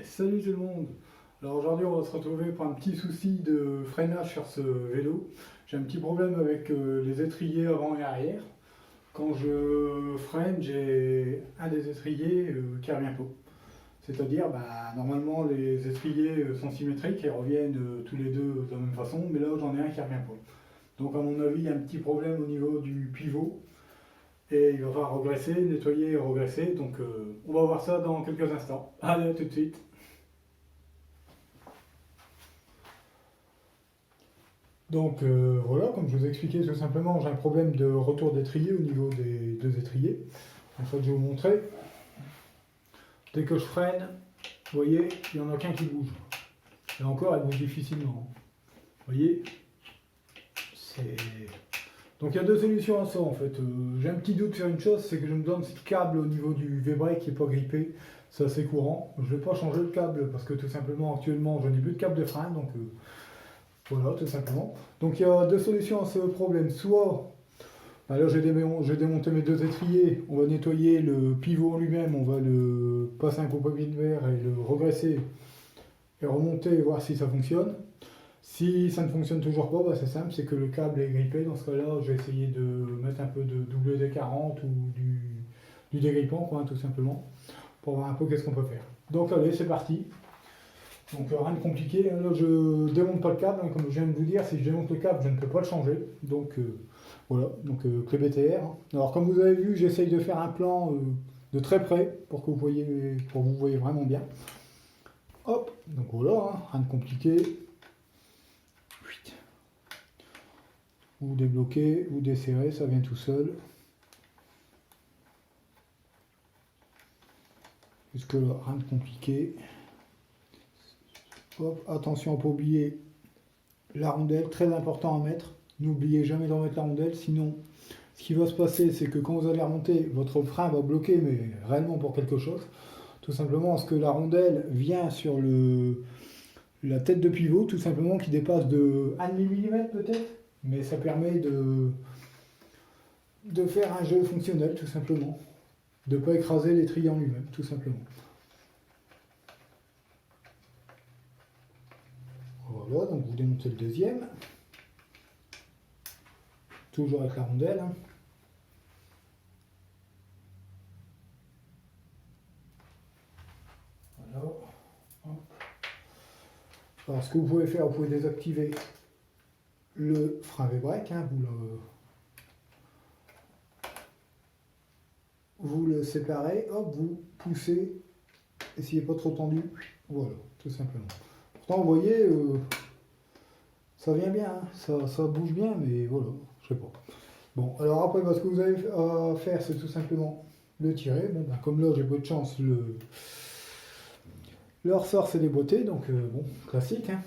Salut tout le monde. Alors aujourd'hui on va se retrouver pour un petit souci de freinage sur ce vélo. J'ai un petit problème avec les étriers avant et arrière. Quand je freine, j'ai un des étriers qui revient pas. C'est-à-dire, normalement les étriers sont symétriques et reviennent tous les deux de la même façon, mais là j'en ai un qui revient pas. Donc à mon avis, il y a un petit problème au niveau du pivot. Et il va falloir regresser, nettoyer et regresser. Donc on va voir ça dans quelques instants. Allez, à tout de suite. Donc voilà, comme je vous ai expliqué tout simplement, j'ai un problème de retour d'étrier au niveau des deux étriers. En fait, je vais vous montrer. Dès que je freine, vous voyez, il n'y en a qu'un qui bouge. Et encore, elle bouge difficilement. Vous voyez, c'est... Donc il y a deux solutions à ça en fait. J'ai un petit doute sur une chose, c'est que je me donne ce câble au niveau du V-brake qui n'est pas grippé. C'est assez courant. Je ne vais pas changer le câble parce que tout simplement actuellement je n'ai plus de câble de frein. Donc voilà, tout simplement. Donc il y a deux solutions à ce problème. Soit, là j'ai démonté mes deux étriers, on va nettoyer le pivot en lui-même, on va le passer un coupé de verre et le regresser et remonter et voir si ça fonctionne. Si ça ne fonctionne toujours pas, c'est simple, c'est que le câble est grippé. Dans ce cas-là, je vais essayer de mettre un peu de WD-40 ou du dégrippant, quoi, tout simplement, pour voir un peu qu'est-ce qu'on peut faire. Donc allez, c'est parti. Donc rien de compliqué. Là, je démonte pas le câble, hein, comme je viens de vous dire. Si je démonte le câble, je ne peux pas le changer. Donc voilà, donc clé BTR. Alors comme vous avez vu, j'essaye de faire un plan de très près pour que vous voyez vraiment bien. Hop, donc voilà, hein, rien de compliqué. Ou débloquer ou desserrer, ça vient tout seul. Jusque là, rien de compliqué. Hop, attention à ne pas oublier la rondelle, très important à mettre. N'oubliez jamais d'en mettre la rondelle, sinon ce qui va se passer, c'est que quand vous allez remonter, votre frein va bloquer, mais réellement pour quelque chose. Tout simplement parce que la rondelle vient sur la tête de pivot, tout simplement, qui dépasse de 1 mm peut-être. Mais ça permet de faire un jeu fonctionnel, tout simplement. De ne pas écraser l'étrier en lui-même, tout simplement. Voilà, donc vous démontez le deuxième. Toujours avec la rondelle. Voilà. Hop. Alors ce que vous pouvez faire, vous pouvez désactiver le frein V-brake, hein, vous le séparez, hop, vous poussez, et s'il n'est pas trop tendu, voilà, tout simplement. Pourtant, vous voyez, ça vient bien, hein, ça bouge bien, mais voilà, je sais pas. Bon, alors après, ce que vous avez à faire, c'est tout simplement le tirer. Bon, comme là, j'ai pas de chance, le ressort s'est déboîté, donc bon, classique, hein,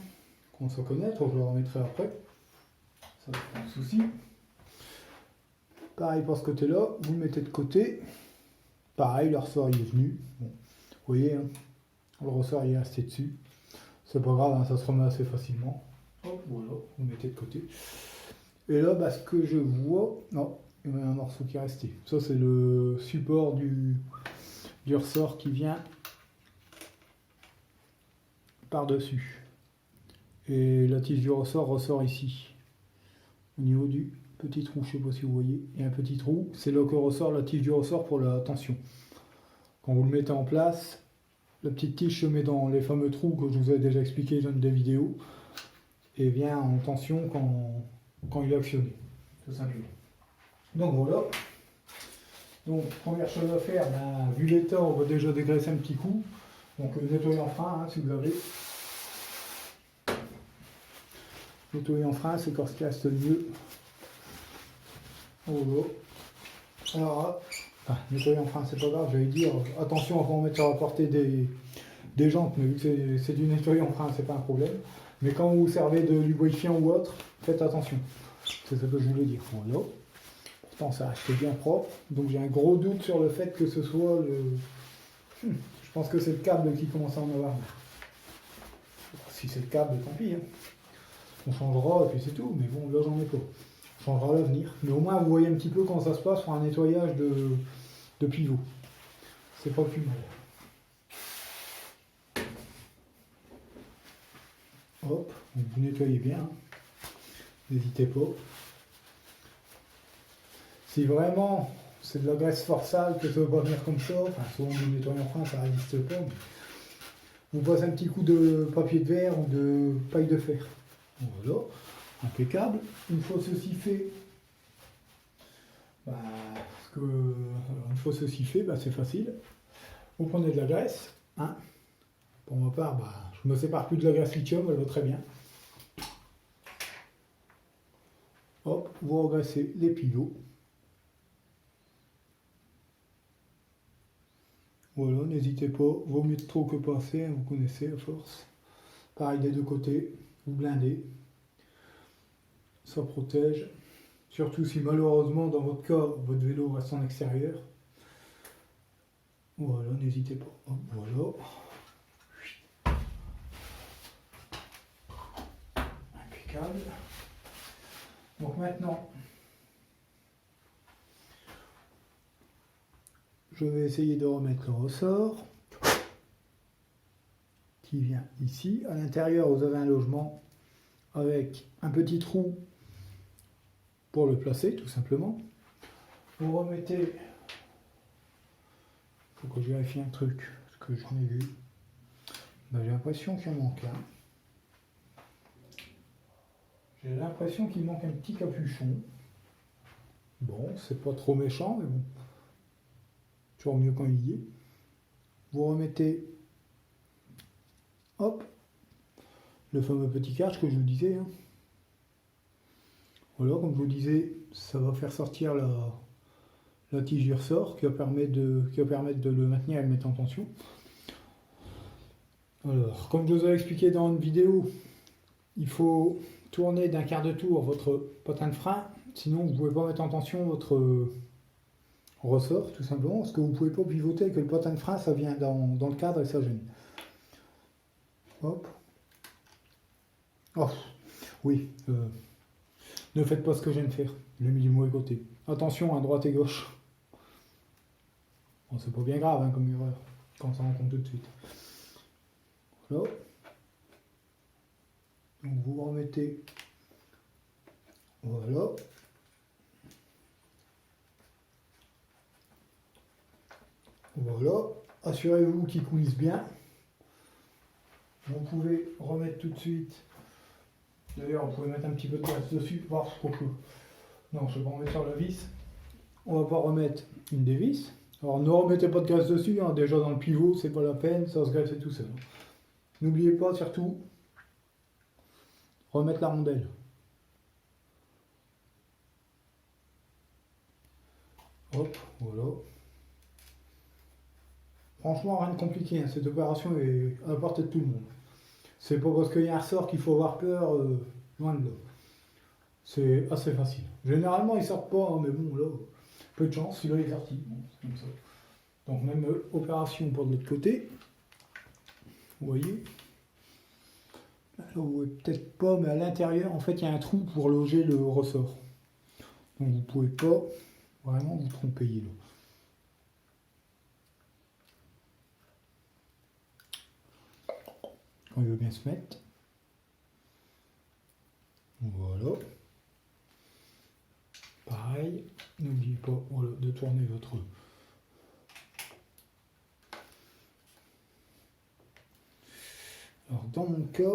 qu'on s'en connaît, je le remettrai après. Ça, c'est pas un souci. Pareil pour ce côté-là, vous le mettez de côté. Pareil, le ressort il est venu. Bon, vous voyez, hein, le ressort il est resté dessus. C'est pas grave, hein, ça se remet assez facilement. Hop, voilà, vous le mettez de côté. Et là, ce que je vois, non, il y a un morceau qui est resté. Ça, c'est le support du ressort qui vient par-dessus. Et la tige du ressort ressort ici, au niveau du petit trou, je ne sais pas si vous voyez, il y a un petit trou, c'est là que ressort la tige du ressort pour la tension. Quand vous le mettez en place, la petite tige se met dans les fameux trous que je vous ai déjà expliqué dans des vidéos et vient en tension quand il est actionné, tout simplement. Donc voilà. Donc première chose à faire, vu l'état, on va déjà dégraisser un petit coup. Donc nettoyer en frein, hein, si vous avez. Nettoyer en frein, c'est quand ce qui reste le mieux. Voilà. Alors là, nettoyer en frein, c'est pas grave, j'allais dire, attention à ne pas en mettre à la portée des jantes, mais vu que c'est du nettoyer en frein, c'est pas un problème. Mais quand vous servez de lubrifiant ou autre, faites attention. C'est ce que je voulais dire. Voilà. Pourtant, ça reste bien propre. Donc j'ai un gros doute sur le fait que ce soit le... Je pense que c'est le câble qui commence à en avoir. Si c'est le câble, tant pis. Hein. On changera et puis c'est tout. Mais bon, là, j'en ai pas. On changera à l'avenir. Mais au moins, vous voyez un petit peu comment ça se passe pour un nettoyage de pivot. C'est pas plus mal. Hop, vous nettoyez bien, hein. N'hésitez pas. Si vraiment c'est de la graisse forçale que ça ne veut pas venir comme ça, enfin souvent vous nettoyez en frein, ça résiste pas, mais vous passez un petit coup de papier de verre ou de paille de fer. Voilà, impeccable. Une fois ceci fait, une fois ceci fait, c'est facile. Vous prenez de la graisse, hein. Pour ma part, je ne me sépare plus de la graisse lithium, elle va très bien. Hop, vous regraissez les pilots. Voilà, n'hésitez pas, vaut mieux trop que pas assez, hein, vous connaissez à force. Pareil des deux côtés, vous blindez. Ça protège. Surtout si malheureusement dans votre cas, votre vélo reste en extérieur. Voilà, n'hésitez pas. Hop, voilà. Impeccable. Donc maintenant, je vais essayer de remettre le ressort qui vient ici. À l'intérieur, vous avez un logement avec un petit trou pour le placer, tout simplement. Vous remettez... Il faut que je vérifie un truc, parce que j'en ai vu. J'ai l'impression qu'il en manque un. J'ai l'impression qu'il manque un petit capuchon. Bon, c'est pas trop méchant, mais bon. Toujours mieux quand il y est. Vous remettez, hop, le fameux petit cache que je vous disais. Hein. Voilà, comme je vous disais, ça va faire sortir la tige du ressort qui va permettre de le maintenir et le mettre en tension. Alors, comme je vous ai expliqué dans une vidéo, il faut tourner d'un quart de tour votre patin de frein, sinon vous ne pouvez pas mettre en tension votre ressort, tout simplement, parce que vous ne pouvez pas pivoter avec le patin de frein, ça vient dans le cadre et ça gêne. Hop. Oh, oui, ne faites pas ce que je viens de faire, je l'ai mis du mauvais côté. Attention à droite et gauche. Bon, c'est pas bien grave hein, comme erreur, quand on s'en rend compte tout de suite. Voilà. Donc vous remettez, voilà. Voilà, assurez-vous qu'il coulisse bien. Vous pouvez remettre tout de suite, d'ailleurs vous pouvez mettre un petit peu de graisse dessus, voir ce qu'on peut. Non, je vais pas en mettre sur la vis. On va pouvoir remettre une des vis. Alors ne remettez pas de graisse dessus, hein. Déjà dans le pivot, c'est pas la peine, ça se greffe tout seul. N'oubliez pas surtout, remettre la rondelle. Hop, voilà. Franchement, rien de compliqué, hein. Cette opération est à la portée de tout le monde. C'est pas parce qu'il y a un ressort qu'il faut avoir peur, loin de là. C'est assez facile. Généralement, ils sortent pas, hein, mais bon, là, peu de chance, celui-là est sorti. Bon, c'est comme ça. Donc, même opération pour de l'autre côté. Vous voyez. Alors, vous voyez peut-être pas, mais à l'intérieur, en fait, il y a un trou pour loger le ressort. Donc, vous pouvez pas vraiment vous tromper, là. Quand il veut bien se mettre. Voilà. Pareil, n'oubliez pas voilà, de tourner votre... Alors dans mon cas,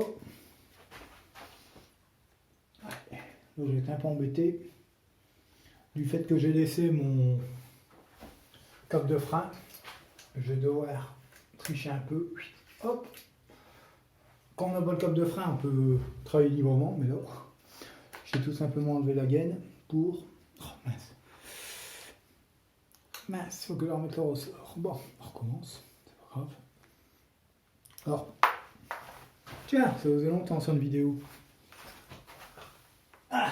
là j'ai été un peu embêté du fait que j'ai laissé mon coque de frein. Je vais devoir tricher un peu. Hop. Quand on n'a pas le coque de frein, on peut travailler librement, mais là, j'ai tout simplement enlevé la gaine pour... Oh mince. Mince, faut que je la remette le ressort. Bon, on recommence, c'est pas grave. Alors, tiens, ça faisait longtemps sur une vidéo. Ah,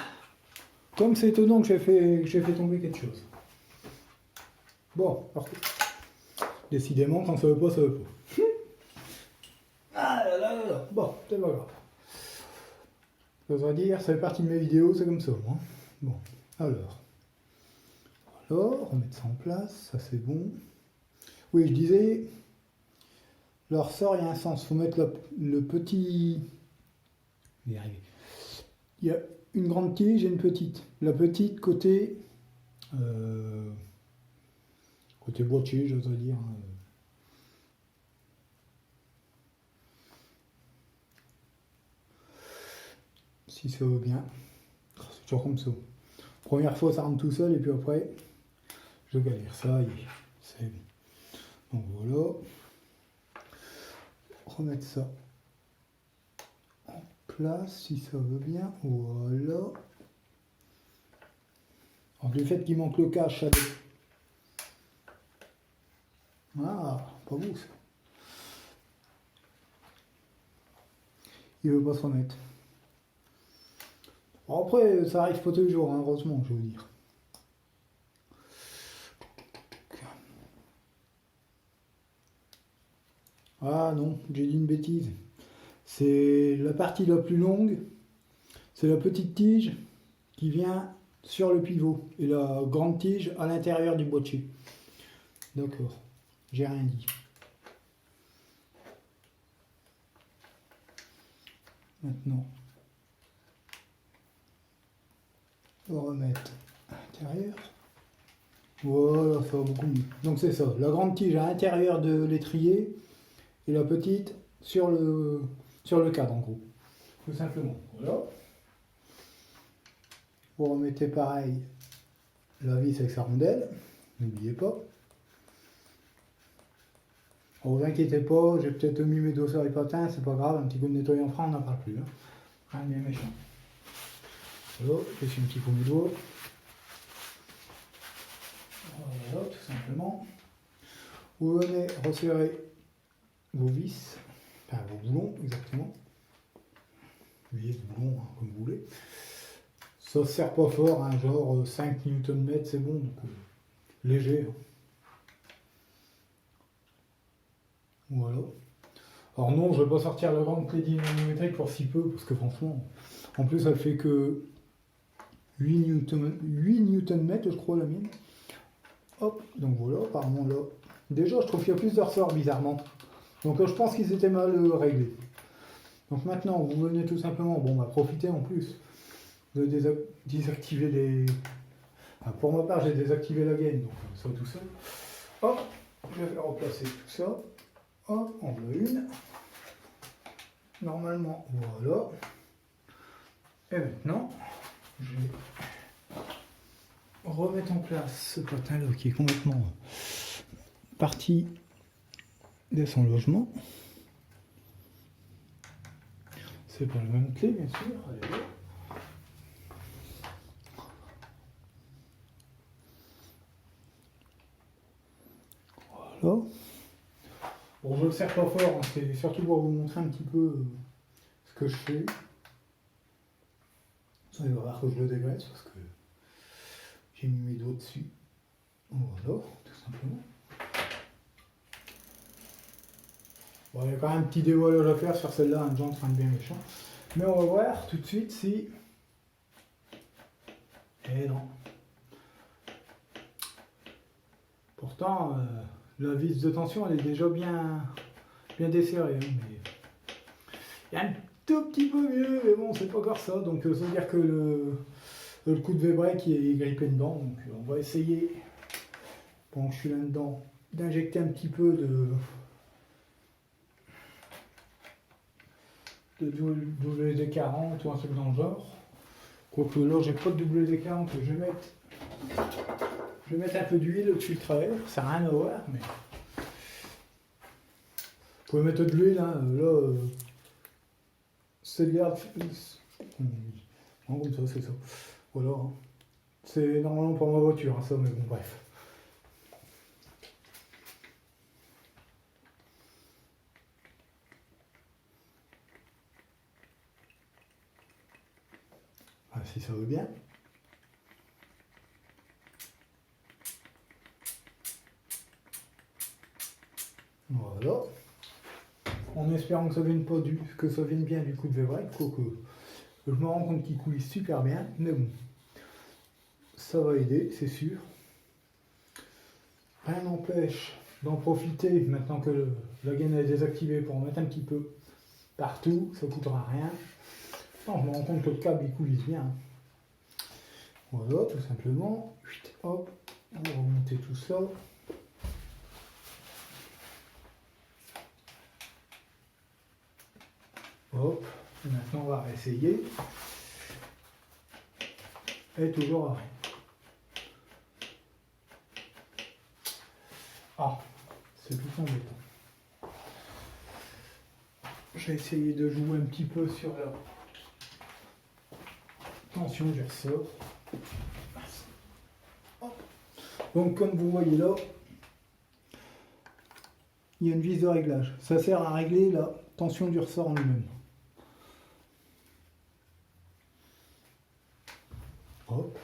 comme c'est étonnant que j'ai fait tomber quelque chose. Bon, parfait. Décidément, quand ça veut pas, ça veut pas. Ah là là là là. Bon, c'est pas grave. Ça voudrait dire, ça fait partie de mes vidéos, c'est comme ça. Hein. Bon, alors. Remettre ça en place, ça c'est bon. Oui, je disais, le ressort, il y a un sens. Il faut mettre le petit Je vais y arriver. Il y a une grande tige et une petite. La petite côté boîtier, j'ose dire. Si ça va bien. C'est toujours comme ça. Première fois, ça rentre tout seul et puis après, je galère. Ça y est, c'est bon. Donc voilà. Remettre ça en place si ça veut bien. Voilà. Alors, du fait qu'il manque le cache, ça. Ah, pas beau ça. Il veut pas se remettre. Bon, après, ça arrive pas tous les jours, hein, heureusement, je veux dire. Ah non, j'ai dit une bêtise. C'est la partie la plus longue, c'est la petite tige qui vient sur le pivot et la grande tige à l'intérieur du boîtier. D'accord, j'ai rien dit. Maintenant, on va remettre à l'intérieur. Voilà, ça va beaucoup mieux. Donc c'est ça, la grande tige à l'intérieur de l'étrier et la petite sur le cadre en gros. Tout simplement. Voilà. Vous remettez pareil la vis avec sa rondelle, n'oubliez pas. Ne vous inquiétez pas, j'ai peut-être mis mes doigts sur les patins, c'est pas grave, un petit coup de nettoyant franc, on n'en parle plus. Hein. Rien de bien méchant. Voilà, je fais un petit coup mes doigts. Voilà, tout simplement. Vous venez resserrer vos vis, enfin vos boulons exactement. Vis, boulons, hein, comme vous voulez. Ça ne se serre pas fort, hein, genre 5 Nm, c'est bon, donc léger. Hein. Voilà. Alors non, je ne vais pas sortir la grande clé dynamométrique pour si peu, parce que franchement, en plus elle fait que 8 Nm, je crois, la mienne. Hop, donc voilà, apparemment là. Déjà, je trouve qu'il y a plus de ressorts, bizarrement. Donc je pense qu'ils étaient mal réglés. Donc maintenant, vous venez tout simplement, bon, bah, profiter en plus de désactiver les... Enfin, pour ma part, j'ai désactivé la gaine, donc ça tout seul. Hop, je vais replacer tout ça. Hop, on veut une. Normalement, voilà. Et maintenant, je vais remettre en place ce patin-là qui est complètement parti de son logement. C'est pas la même clé, bien sûr. Allez, voilà. Bon, je ne le serre pas fort, hein, c'est surtout pour vous montrer un petit peu ce que je fais. Ça, il va falloir que je le dégraisse parce que j'ai mis mes doigts dessus. Voilà, tout simplement. Bon, il y a quand même un petit dévoilage à faire sur celle-là, un genre de bien méchant. Mais on va voir tout de suite si... Eh non. Pourtant, la vis de tension, elle est déjà bien desserrée. Hein, mais... Il y a un tout petit peu mieux, mais bon, c'est pas encore ça. Donc, ça veut dire que le coup de V-brake est grippé dedans. Donc, on va essayer, pendant que je suis là-dedans, d'injecter un petit peu de WD-40 ou un truc dans le genre. Quoique là, j'ai pas de WD-40, je vais mettre un peu d'huile au-dessus de travers. Ça n'a rien à voir, mais... Vous pouvez mettre de l'huile, hein. Là, c'est de l'herbe. En gros, ça, c'est ça. Voilà. Hein. C'est normalement pour ma voiture, hein, ça, mais bon, bref. Ah, si ça veut bien. Voilà. En espérant que ça vienne pas que ça vienne bien du coup de V-brake, quoique je me rends compte qu'il coulisse super bien, mais bon, ça va aider, c'est sûr. Rien n'empêche d'en profiter maintenant que la gaine est désactivée pour en mettre un petit peu partout, ça ne coûtera rien. Non, je me rends compte que le câble il coulisse bien. Voilà, tout simplement. Hop, on va remonter tout ça. Hop, et maintenant on va réessayer. Et toujours à rien. Ah, c'est tout embêtant. J'ai essayé de jouer un petit peu sur la tension du ressort. Hop. Donc comme vous voyez là, il y a une vis de réglage. Ça sert à régler la tension du ressort en lui-même. Hop.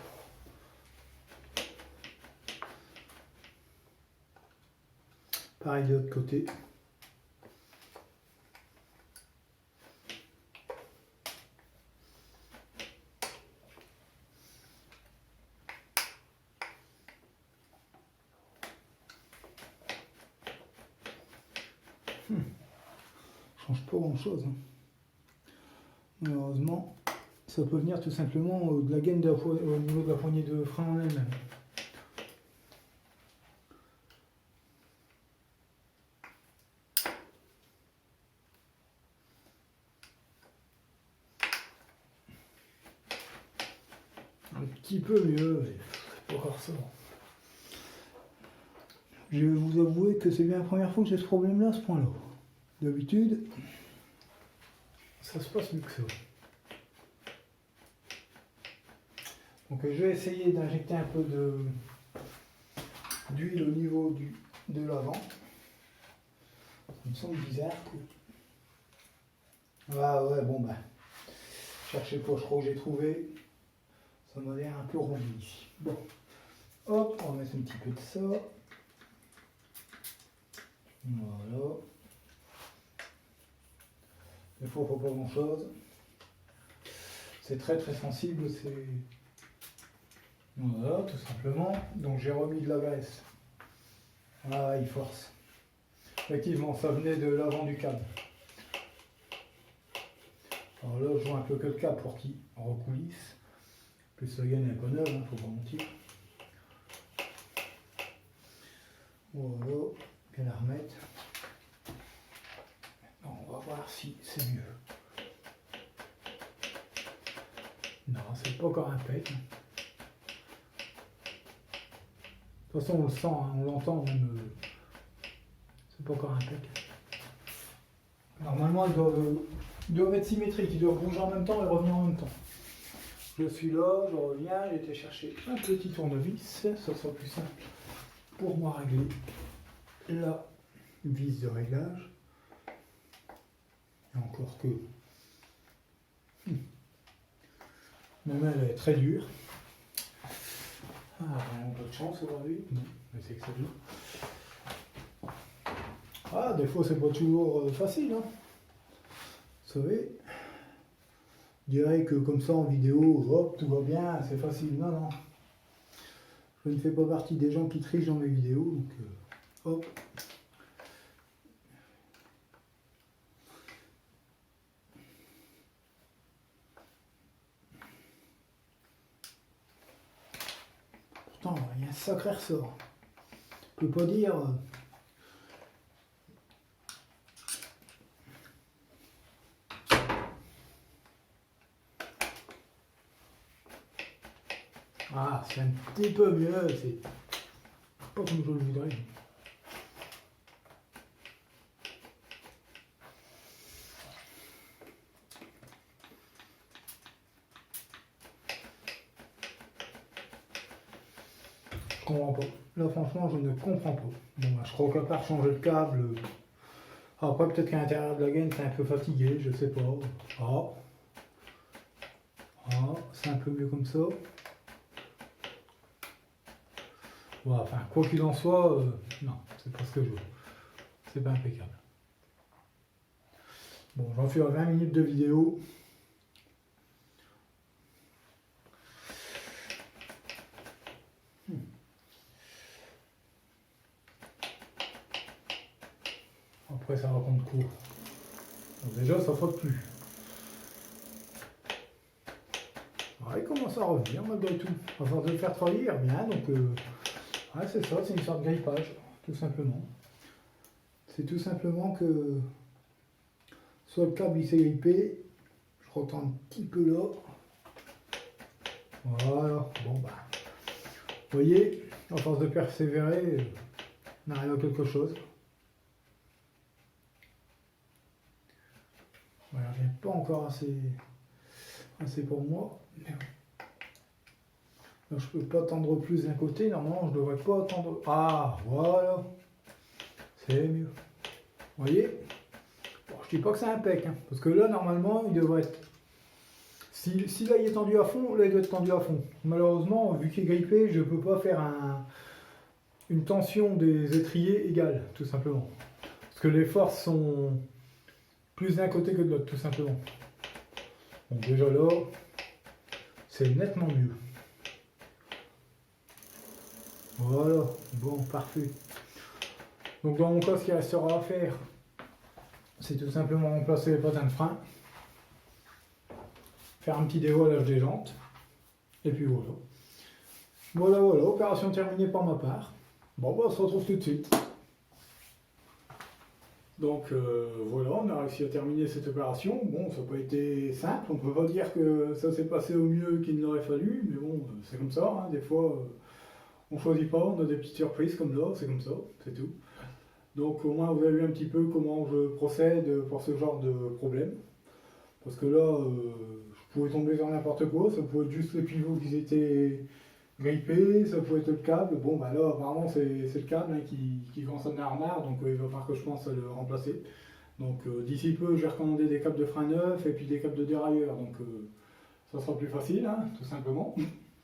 Pareil de l'autre côté. Change pas grand chose. Malheureusement, ça peut venir tout simplement de la gaine au niveau de la poignée de frein en elle-même. Un petit peu mieux, mais c'est pas encore ça. Je vais vous avouer que c'est bien la première fois que j'ai ce problème-là à ce point-là. D'habitude, ça se passe mieux que ça. Donc je vais essayer d'injecter un peu d'huile au niveau de l'avant. Ça me semble bizarre. Ah ouais, bon ben, cherchez pas, je crois que j'ai trouvé. Ça m'a l'air un peu rond ici. Bon, hop, on va mettre un petit peu de ça. Voilà. Il faut pas grand chose. C'est très sensible, c'est... Voilà, tout simplement. Donc j'ai remis de la graisse. Ah, il force. Effectivement, ça venait de l'avant du câble. Alors là, je joue un peu que le câble pour qu'il recoulisse. Plus la gaine est un peu neuve, hein, faut pas mentir. Voilà, bien la remettre. On va voir si c'est mieux. Non, c'est pas encore impec. De toute façon, on le sent, hein, on l'entend même. C'est pas encore impec. Normalement, ils doivent être symétriques, ils doivent bouger en même temps et revenir en même temps. Je suis là, je reviens, j'ai été chercher un petit tournevis, ça sera plus simple pour moi régler la vis de réglage. Et encore que ma main elle est très dure. Ah, on a pas de chance aujourd'hui. Non, mais c'est que c'est dur. Ah, des fois c'est pas toujours facile, hein. Vous savez, je dirais que comme ça en vidéo, hop, tout va bien, c'est facile. Non, non. Je ne fais pas partie des gens qui trichent dans mes vidéos, donc hop. Pourtant, il y a un sacré ressort. Je peux pas dire. Ah, c'est un petit peu mieux, c'est pas comme je le voudrais. Je comprends pas. Là, franchement, je ne comprends pas. Bon, bah, je crois qu'à part changer le câble. Après, peut-être qu'à l'intérieur de la gaine, c'est un peu fatigué, je sais pas. Ah, ah c'est un peu mieux comme ça. Ouais, enfin, quoi qu'il en soit, non, c'est pas ce que je veux. C'est pas impeccable. Bon, j'en suis à 20 minutes de vidéo. Après, ça va prendre court. Donc déjà, ça ne frotte plus. il commence à revenir malgré tout. À force de le faire travailler, il revient. Donc, ouais, c'est ça, c'est une sorte de grippage, tout simplement. C'est tout simplement que soit le câble il s'est grippé, je retends un petit peu là. Voilà, bon bah. Vous voyez, à force de persévérer, on arrive à quelque chose. Voilà, je n'ai pas encore assez pour moi. Mais donc, je peux pas tendre plus d'un côté, normalement je devrais pas tendre. Ah voilà, c'est mieux. Vous voyez, bon, je dis pas que c'est impec, hein, parce que là normalement il devrait être. Si là il est tendu à fond, là il doit être tendu à fond. Malheureusement, vu qu'il est grippé, je peux pas faire une tension des étriers égale, tout simplement. Parce que les forces sont plus d'un côté que de l'autre, tout simplement. Donc déjà là, c'est nettement mieux. Voilà, bon, parfait. Donc dans mon cas, ce qu'il restera à faire, c'est tout simplement remplacer les patins de frein, faire un petit dévoilage des jantes, et puis voilà. Voilà, opération terminée par ma part. Bon, bah, on se retrouve tout de suite. Donc voilà, on a réussi à terminer cette opération. Bon, ça n'a pas été simple, on ne peut pas dire que ça s'est passé au mieux qu'il n'aurait fallu, mais bon, c'est comme ça, hein. Des fois, on ne choisit pas, on a des petites surprises comme là, c'est comme ça, c'est tout. Donc au moins vous avez vu un petit peu comment je procède pour ce genre de problème. Parce que là, je pouvais tomber sur n'importe quoi, ça pouvait être juste les pivots qui étaient grippés, ça pouvait être le câble. Bon, bah là, apparemment, c'est le câble hein, qui commence à devenir marre, donc il va falloir que je pense à le remplacer. Donc d'ici peu, j'ai recommandé des câbles de frein neufs et puis des câbles de dérailleur. Donc ça sera plus facile, hein, tout simplement,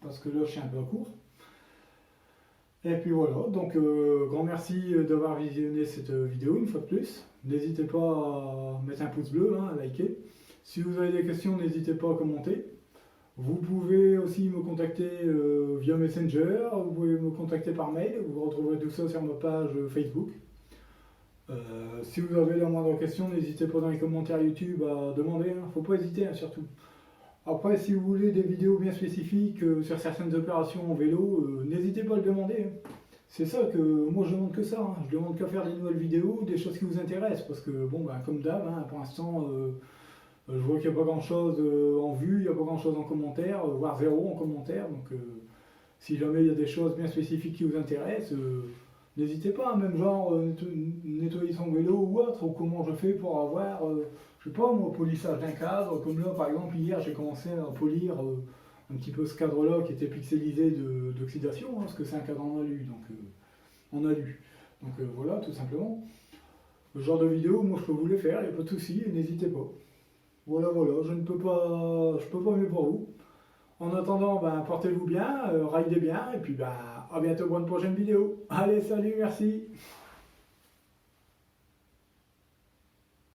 parce que là, je suis un peu à court. Et puis voilà, donc grand merci d'avoir visionné cette vidéo une fois de plus. N'hésitez pas à mettre un pouce bleu, hein, à liker. Si vous avez des questions, n'hésitez pas à commenter. Vous pouvez aussi me contacter via Messenger, vous pouvez me contacter par mail, vous retrouverez tout ça sur ma page Facebook. Si vous avez la moindre question, n'hésitez pas dans les commentaires YouTube à demander, hein. Faut pas hésiter hein, surtout. Après, si vous voulez des vidéos bien spécifiques sur certaines opérations en vélo, n'hésitez pas à le demander, hein. C'est ça que moi je demande que ça, hein. Je demande qu'à faire des nouvelles vidéos, des choses qui vous intéressent, parce que bon, bah, comme d'hab, hein, pour l'instant, je vois qu'il n'y a pas grand chose en vue, il n'y a pas grand chose en commentaire, voire zéro en commentaire. Donc si jamais il y a des choses bien spécifiques qui vous intéressent, n'hésitez pas, même genre nettoyer son vélo ou autre, ou comment je fais pour avoir, je sais pas moi, polissage d'un cadre. Comme là par exemple, hier j'ai commencé à polir un petit peu ce cadre-là qui était pixelisé d'oxydation, hein, parce que c'est un cadre en alu. Donc, en alu. Donc voilà, tout simplement. Le genre de vidéo, moi je peux vous les faire, il n'y a pas de souci, n'hésitez pas. Voilà, je peux pas mieux pour vous. En attendant, ben, portez-vous bien, raidez bien, et puis ben, à bientôt pour une prochaine vidéo. Allez, salut, merci.